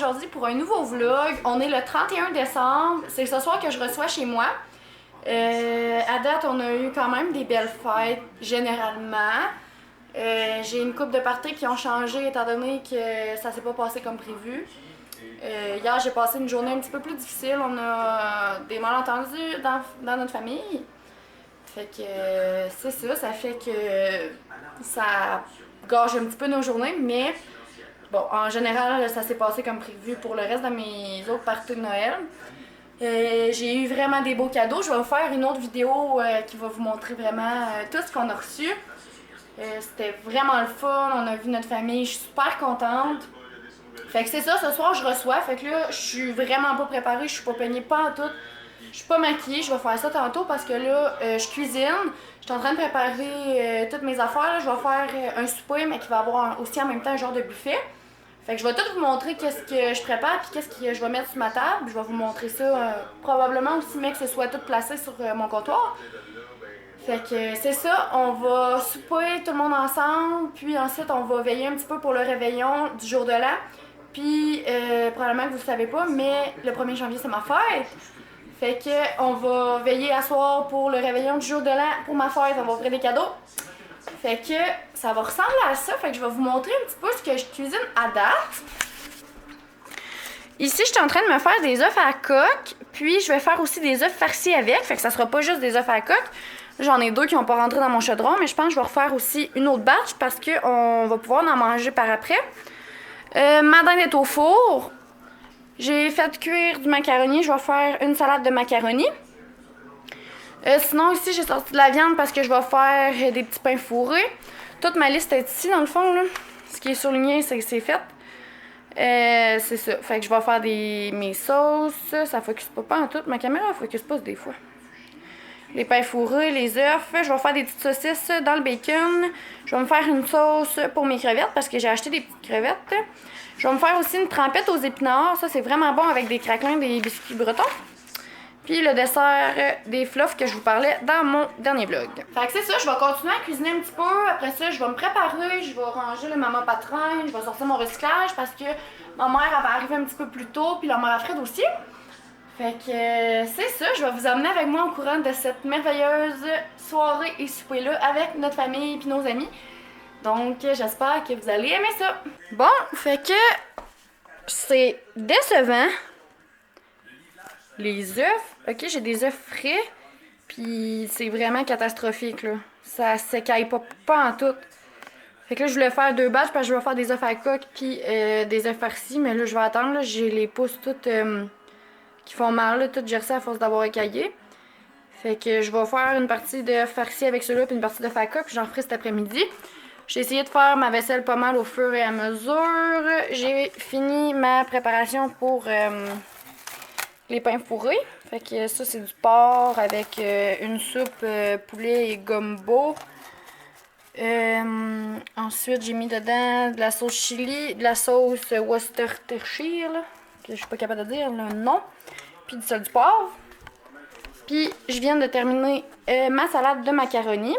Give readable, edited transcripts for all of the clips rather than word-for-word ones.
aujourd'hui pour un nouveau vlog. On est le 31 décembre, c'est ce soir que je reçois chez moi. À date, on a eu quand même des belles fêtes, généralement. J'ai une couple de parties qui ont changé étant donné que ça s'est pas passé comme prévu. Hier, j'ai passé une journée un petit peu plus difficile. On a des malentendus dans notre famille. Fait que c'est ça, ça fait que ça gâche un petit peu nos journées, mais bon, en général, ça s'est passé comme prévu pour le reste de mes autres parties de Noël. J'ai eu vraiment des beaux cadeaux. Je vais vous faire une autre vidéo qui va vous montrer vraiment tout ce qu'on a reçu. C'était vraiment le fun, on a vu notre famille, je suis super contente. Fait que c'est ça, ce soir je reçois, fait que là, je suis vraiment pas préparée, je suis pas peignée pas en tout. Je suis pas maquillée, je vais faire ça tantôt parce que là, je cuisine. Je suis en train de préparer toutes mes affaires. Là. Je vais faire un souper, mais qui va avoir aussi en même temps un genre de buffet. Fait que je vais tout vous montrer qu'est-ce que je prépare puis qu'est-ce que je vais mettre sur ma table. Je vais vous montrer ça probablement aussi, mais que ce soit tout placé sur mon comptoir. Fait que c'est ça, on va souper tout le monde ensemble, puis ensuite on va veiller un petit peu pour le réveillon du jour de l'an. Puis probablement que vous ne savez pas, mais le 1er janvier c'est ma fête. Fait que on va veiller à soir pour le réveillon du jour de l'an pour ma fête, on va ouvrir des cadeaux. Fait que ça va ressembler à ça, fait que je vais vous montrer un petit peu ce que je cuisine à date. Ici, je suis en train de me faire des œufs à la coque, puis je vais faire aussi des œufs farcis avec, fait que ça sera pas juste des œufs à la coque. J'en ai deux qui n'ont pas rentré dans mon chaudron, mais je pense que je vais refaire aussi une autre batch parce qu'on va pouvoir en manger par après. Ma dinde est au four. J'ai fait cuire du macaroni, je vais faire une salade de macaroni. Sinon, ici, j'ai sorti de la viande parce que je vais faire des petits pains fourrés. Toute ma liste est ici, dans le fond. Là. Ce qui est surligné, c'est que c'est fait. C'est ça. Fait que je vais faire mes sauces. Ça focus pas en tout. Ma caméra focus pas des fois. Les pains fourrés, les œufs. Je vais faire des petites saucisses dans le bacon. Je vais me faire une sauce pour mes crevettes parce que j'ai acheté des petites crevettes. Je vais me faire aussi une trempette aux épinards. Ça, c'est vraiment bon avec des craquelins, des biscuits bretons. Puis le dessert des fluffs que je vous parlais dans mon dernier vlog. Fait que c'est ça, je vais continuer à cuisiner un petit peu. Après ça, je vais me préparer, je vais ranger le maman patrin, je vais sortir mon recyclage parce que ma mère elle va arriver un petit peu plus tôt, puis la mère Alfred aussi. Fait que c'est ça, je vais vous emmener avec moi au courant de cette merveilleuse soirée et souper-là avec notre famille et nos amis. Donc j'espère que vous allez aimer ça. Bon, fait que c'est décevant. Les œufs, ok, j'ai des œufs frais, puis c'est vraiment catastrophique, là. Ça s'écaille pas en tout. Fait que là, je voulais faire deux batchs parce que je vais faire des œufs à coque puis des œufs farcis, mais là, je vais attendre, là, j'ai les pouces toutes qui font mal, là, toutes gercées à force d'avoir écaillé. Fait que je vais faire une partie de farcis avec ceux-là puis une partie de à coque, puis j'en ferai cet après-midi. J'ai essayé de faire ma vaisselle pas mal au fur et à mesure. J'ai fini ma préparation pour les pains fourrés. Fait que ça, c'est du porc avec une soupe poulet et gumbo. Ensuite, j'ai mis dedans de la sauce chili, de la sauce Worcestershire, là, que je suis pas capable de dire le nom. Puis du sel du poivre. Puis, je viens de terminer ma salade de macaroni.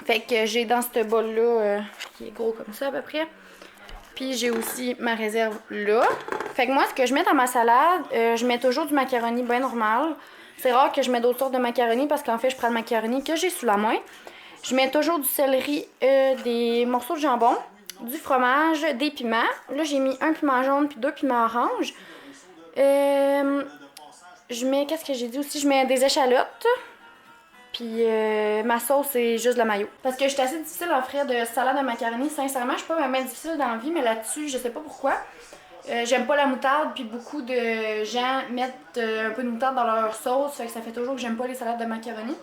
Fait que j'ai dans ce bol-là, qui est gros comme ça à peu près. Puis j'ai aussi ma réserve là. Fait que moi, ce que je mets dans ma salade, je mets toujours du macaroni bien normal. C'est rare que je mette d'autres sortes de macaroni parce qu'en fait, je prends le macaroni que j'ai sous la main. Je mets toujours du céleri, des morceaux de jambon, du fromage, des piments. Là, j'ai mis un piment jaune puis deux piments orange. Je mets, qu'est-ce que j'ai dit aussi? Je mets des échalotes. Puis ma sauce, c'est juste de la mayo. Parce que je suis assez difficile à offrir de salade de macaroni. Sincèrement, je suis pas vraiment difficile dans la vie, mais là-dessus, je sais pas pourquoi. J'aime pas la moutarde, puis beaucoup de gens mettent un peu de moutarde dans leur sauce. Fait que ça fait toujours que j'aime pas les salades de macaroni.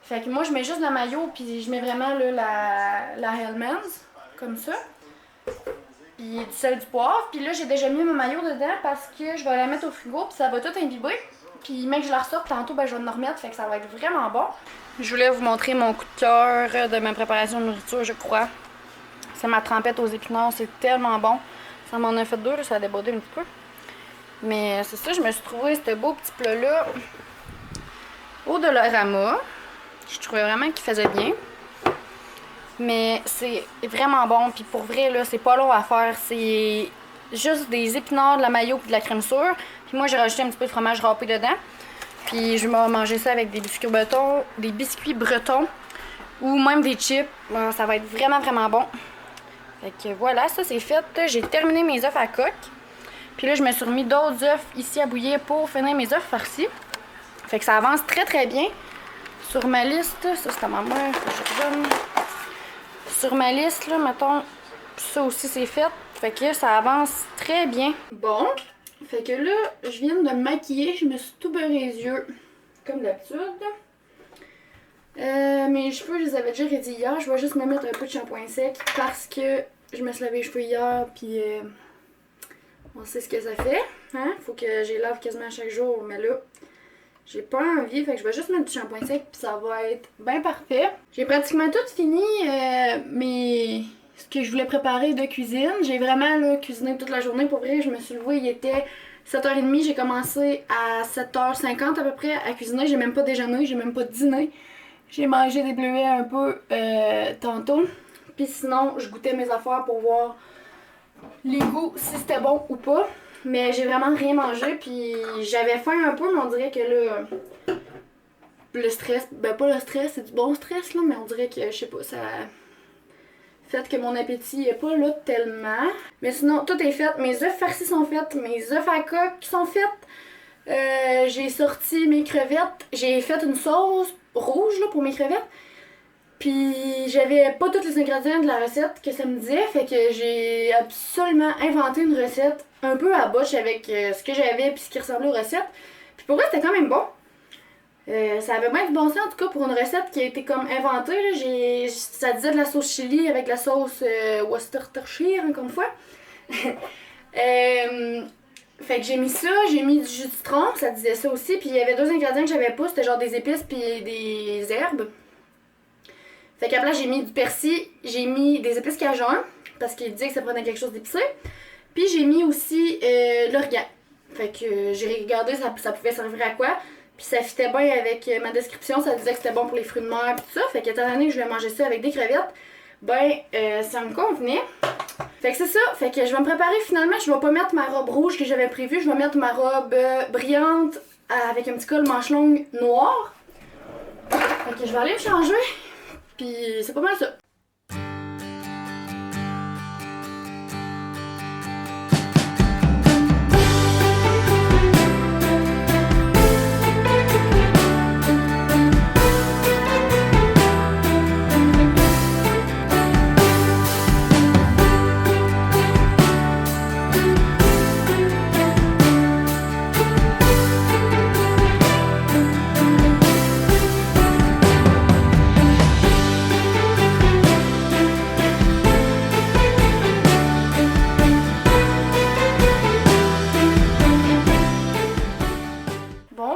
Fait que moi, je mets juste de la mayo, puis je mets vraiment là, la Hellmann's, comme ça. Puis du sel, du poivre. Puis là, j'ai déjà mis ma mayo dedans parce que je vais la mettre au frigo, puis ça va tout imbiber. Puis même que je la ressorte tantôt, ben, je vais me remettre, fait que ça va être vraiment bon. Je voulais vous montrer mon coup de cœur de ma préparation de nourriture, je crois. C'est ma trempette aux épinards, c'est tellement bon. Ça m'en a fait deux, là, ça a débordé un petit peu. Mais c'est ça, je me suis trouvé ce beau petit plat-là au Dollarama. Je trouvais vraiment qu'il faisait bien. Mais c'est vraiment bon, puis pour vrai, là, c'est pas long à faire. C'est juste des épinards, de la mayo et de la crème sûre. Puis moi, j'ai rajouté un petit peu de fromage râpé dedans. Puis je vais manger ça avec des biscuits bretons ou même des chips. Ça va être vraiment, vraiment bon. Fait que voilà, ça c'est fait. J'ai terminé mes œufs à coque. Puis là, je me suis remis d'autres œufs ici à bouillir pour finir mes œufs farcis. Fait que ça avance très, très bien. Sur ma liste, ça c'est à ma mère que je redonne. Sur ma liste, là, mettons, ça aussi c'est fait. Fait que ça avance très bien. Bon, fait que là, je viens de me maquiller. Je me suis tout beurré les yeux, comme d'habitude. Mes cheveux, je les avais déjà rédits hier. Je vais juste me mettre un peu de shampoing sec parce que je me suis lavé les cheveux hier, puis on sait ce que ça fait. Hein? Faut que je les lave quasiment chaque jour, mais là, j'ai pas envie, fait que je vais juste mettre du shampoing sec, puis ça va être bien parfait. J'ai pratiquement tout fini ce que je voulais préparer de cuisine. J'ai vraiment là, cuisiné toute la journée. Pour vrai, je me suis levée, il était 7h30. J'ai commencé à 7h50 à peu près à cuisiner. J'ai même pas déjeuné, j'ai même pas dîné. J'ai mangé des bleuets un peu tantôt. Puis sinon, je goûtais mes affaires pour voir les goûts, si c'était bon ou pas. Mais j'ai vraiment rien mangé. Puis j'avais faim un peu, mais on dirait que là, le stress, ben pas le stress, c'est du bon stress là, mais on dirait que, je sais pas, ça fait que mon appétit est pas là tellement. Mais sinon, tout est fait. Mes œufs farcis sont faits, mes œufs à coque sont faits. J'ai sorti mes crevettes. J'ai fait une sauce rouge là, pour mes crevettes. Puis j'avais pas tous les ingrédients de la recette que ça me disait. Fait que j'ai absolument inventé une recette un peu à botche avec ce que j'avais puis ce qui ressemblait aux recettes. Puis pour vrai, c'était quand même bon. Ça avait bien du bon sens en tout cas pour une recette qui a été comme inventée. Là. Ça disait de la sauce chili avec la sauce Worcestershire, encore une fois. Fait que j'ai mis ça, j'ai mis du jus de citron, ça disait ça aussi. Puis il y avait deux ingrédients que j'avais pas, c'était genre des épices puis des herbes. Fait qu'à place j'ai mis du persil, j'ai mis des épices cajun, parce qu'il disait que ça prenait quelque chose d'épicé. Puis j'ai mis aussi de l'origan. Fait que j'ai regardé ça pouvait servir à quoi. Puis ça fitait bien avec ma description, ça disait que c'était bon pour les fruits de mer et tout ça. Fait qu'étant donné que je voulais manger ça avec des crevettes, ça me convenait. Fait que c'est ça, fait que je vais me préparer finalement, je vais pas mettre ma robe rouge que j'avais prévue, je vais mettre ma robe brillante avec un petit col manche longue noir. Fait que je vais aller me changer, puis c'est pas mal ça.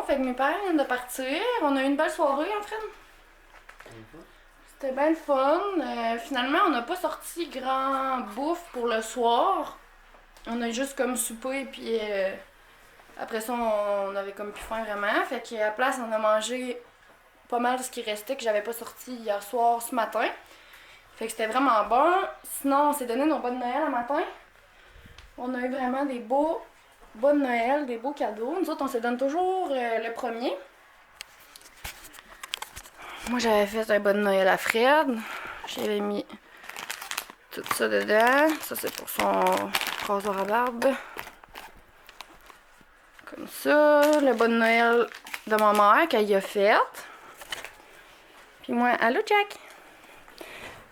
Fait que mes parents viennent de partir. On a eu une belle soirée en fait. C'était bien le fun. Finalement, on n'a pas sorti grand bouffe pour le soir. On a juste comme soupé puis après ça, on avait comme plus faim vraiment. Fait qu'à la place, on a mangé pas mal de ce qui restait que j'avais pas sorti hier soir, ce matin. Fait que c'était vraiment bon. Sinon, on s'est donné nos bonnes Noël le matin. On a eu vraiment des beaux bonnes Noël, des beaux cadeaux. Nous autres, on se donne toujours le premier. Moi, j'avais fait un bon Noël à Fred. J'avais mis tout ça dedans. Ça, c'est pour son rasoir à barbe. Comme ça. Le bon Noël de ma mère qu'elle y a fait. Puis moi, allô Jack!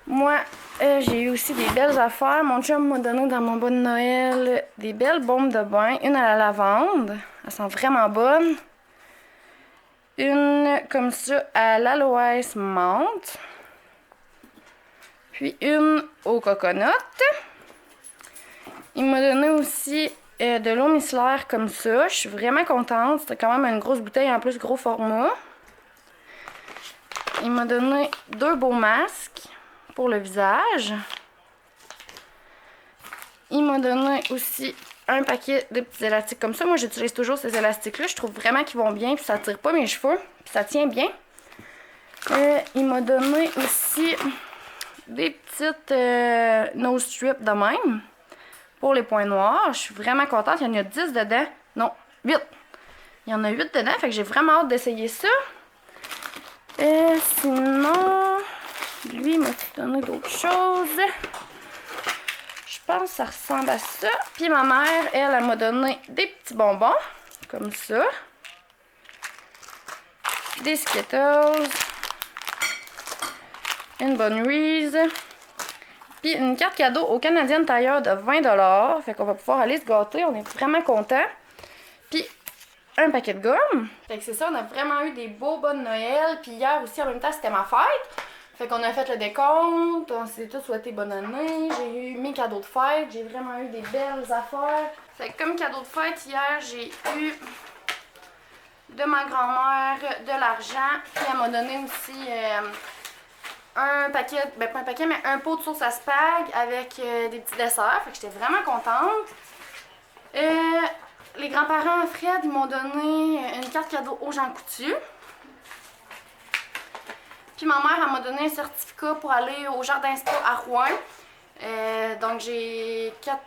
Moi, j'ai eu aussi des belles affaires. Mon chum m'a donné dans mon bon Noël des belles bombes de bain. Une à la lavande. Elles sont vraiment bonnes. Une comme ça à l'aloès menthe. Puis une au coconut. Il m'a donné aussi de l'eau micellaire comme ça. Je suis vraiment contente. C'était quand même une grosse bouteille en plus, gros format. Il m'a donné 2 beaux masques pour le visage. Il m'a donné aussi un paquet de petits élastiques comme ça. Moi, j'utilise toujours ces élastiques-là. Je trouve vraiment qu'ils vont bien, puis ça tire pas mes cheveux, puis ça tient bien. Il m'a donné aussi des petites nose strips de même pour les points noirs. Je suis vraiment contente. Il y en a 10 dedans. Non, 8. Il y en a 8 dedans, fait que j'ai vraiment hâte d'essayer ça. Sinon, lui il m'a donné d'autres choses. Je pense que ça ressemble à ça. Puis ma mère, elle m'a donné des petits bonbons, comme ça. Des Skittles. Une bonne Reese. Puis une carte cadeau au Canadian Tire de 20 $. Fait qu'on va pouvoir aller se gâter. On est vraiment contents. Puis un paquet de gomme. Fait que c'est ça, on a vraiment eu des beaux bonnes Noël. Puis hier aussi, en même temps, c'était ma fête. Fait qu'on a fait le décompte, on s'est tous souhaité bonne année. J'ai eu mes cadeaux de fête. J'ai vraiment eu des belles affaires. Fait que comme cadeau de fête, hier, j'ai eu de ma grand-mère de l'argent. Puis elle m'a donné aussi un paquet, ben pas un paquet, mais un pot de sauce à spag avec des petits desserts. Fait que j'étais vraiment contente. Les grands-parents Fred, ils m'ont donné une carte cadeau aux Jean Coutu. Puis ma mère, elle m'a donné un certificat pour aller au Jardin Spa à Rouen. Donc j'ai 4...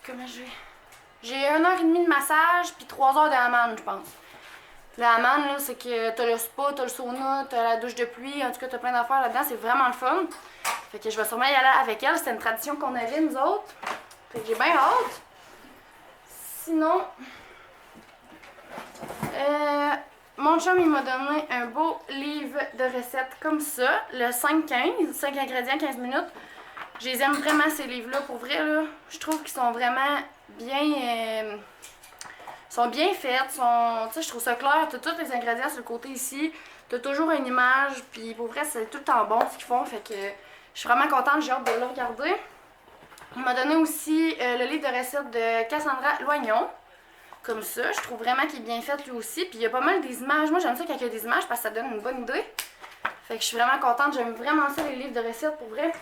Comment j'ai... J'ai 1h30 de massage, puis 3 heures de hammam, je pense. Le hammam, là, c'est que t'as le spa, t'as le sauna, t'as la douche de pluie, en tout cas, t'as plein d'affaires là-dedans, c'est vraiment le fun. Fait que je vais sûrement y aller avec elle, c'était une tradition qu'on avait, nous autres. Fait que j'ai bien hâte. Sinon, mon chum, il m'a donné un beau livre de recettes comme ça, le 5-15, 5 ingrédients, 15 minutes. Je les aime vraiment, ces livres-là, pour vrai, là. Je trouve qu'ils sont vraiment bien... sont bien faits, je trouve ça clair, t'as tous les ingrédients sur le côté ici, t'as toujours une image, puis pour vrai, c'est tout le temps bon ce qu'ils font, fait que je suis vraiment contente, j'ai hâte de le regarder. Il m'a donné aussi le livre de recettes de Cassandra Loignon, comme ça, je trouve vraiment qu'il est bien fait lui aussi, puis il y a pas mal des images, moi j'aime ça quand il y a des images parce que ça donne une bonne idée. Fait que je suis vraiment contente, j'aime vraiment ça les livres de recettes pour vrai.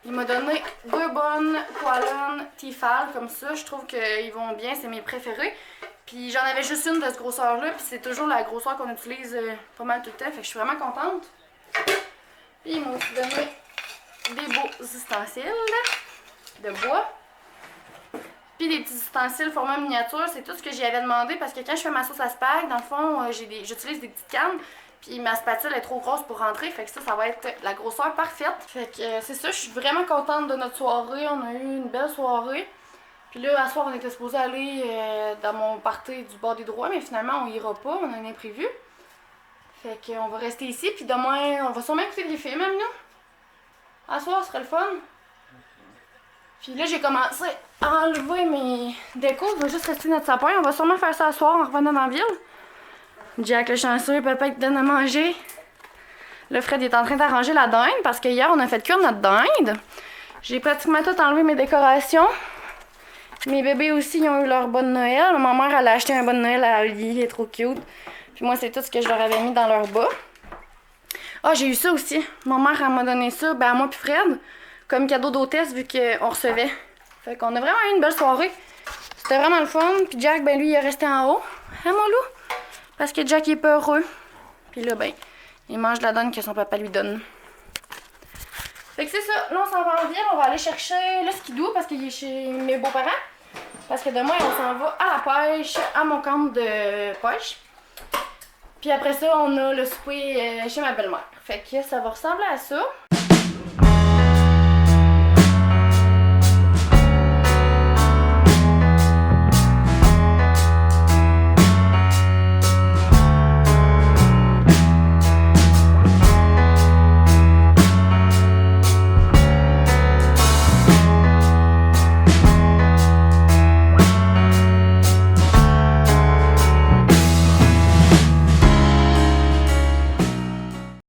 Il m'a donné 2 bonnes poêlonnes Tefal comme ça. Je trouve qu'ils vont bien, c'est mes préférés. Puis j'en avais juste une de ce grosseur-là, puis c'est toujours la grosseur qu'on utilise pas mal tout le temps. Fait que je suis vraiment contente. Puis ils m'ont aussi donné des beaux ustensiles de bois. Puis des petits ustensiles format miniature. C'est tout ce que j'y avais demandé parce que quand je fais ma sauce à spag, dans le fond, j'utilise des petites cannes. Puis ma spatule est trop grosse pour rentrer, fait que ça va être la grosseur parfaite. Fait que c'est ça, je suis vraiment contente de notre soirée. On a eu une belle soirée. Puis là, à soir, on était supposé aller dans mon party du bord des droits, mais finalement, on ira pas, on a un imprévu. Fait qu'on va rester ici, puis demain, on va sûrement écouter des films, même, là. À soir, ce serait le fun. Puis là, j'ai commencé à enlever mes décos. On va juste rester notre sapin. On va sûrement faire ça à soir en revenant dans la ville. Jack le chanceux, papa qui donne à manger. Là, Fred est en train d'arranger la dinde parce que hier, on a fait cuire notre dinde. J'ai pratiquement tout enlevé mes décorations. Mes bébés aussi, ils ont eu leur bonne Noël. Ma mère, elle a acheté un bon Noël à Oli, il est trop cute. Puis moi, c'est tout ce que je leur avais mis dans leur bas. Ah, j'ai eu ça aussi. Ma mère, elle m'a donné ça, ben à moi puis Fred, comme cadeau d'hôtesse vu qu'on recevait. Fait qu'on a vraiment eu une belle soirée. C'était vraiment le fun. Puis Jack, ben lui, il est resté en haut. Hein, mon loup? Parce que Jack il est peureux. Puis là, ben, il mange la donne que son papa lui donne. Fait que c'est ça. Là, on s'en va en ville. On va aller chercher le skidoo parce qu'il est chez mes beaux-parents. Parce que demain, on s'en va à la pêche, à mon camp de pêche. Puis après ça, on a le souper chez ma belle-mère. Fait que ça va ressembler à ça.